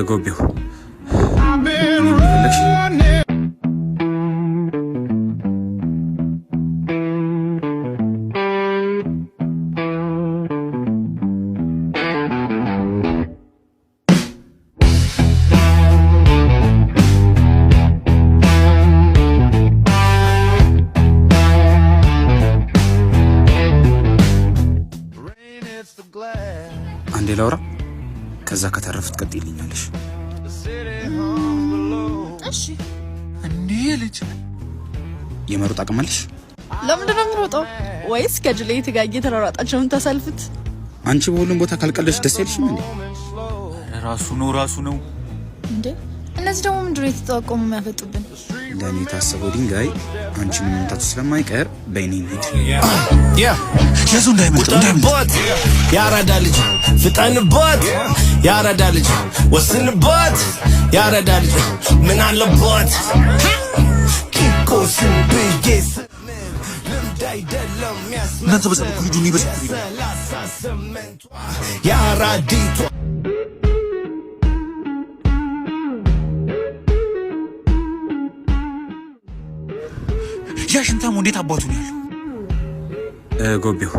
ጎቤው አንዴ ላውራ ከዛ ከተረፍት ቀጥይልኛለሽ። እሺ እንዴ ልጅ የመሮጥ አቅም አለሽ? ለምንድን ነው የምሮጠው? ወይስ ከጅሌ ትጋጊ ተራራጣችሁን ተሰልፍት? አንቺ በሁሉም ቦታ ካልቀለሽ ደስ አይልሽም እንዴ? ራሱ ነው እንዴ። እነዚህ ደግሞ ምንድን ነው የተጠቋሙ የሚያፈጡብን? ለኔ ታሰበው ድንጋይ አንቺን መምታቱ ስለማይቀር በእኔ ሄድ ያዙ እንዳይመጣ ያራዳ ልጅ ፍጠንበት፣ ያራዳ ልጅ ወስንበት፣ ያራዳ ልጅ ምን አለበት ኪኮስን ብዬስ ልምድ አይደለም እናንተ በሰብኩ ልጁን ይበስኩ ያራዲቷ ያሽንታሙ እንዴት አባቱ ነው ያለው? ጎቤው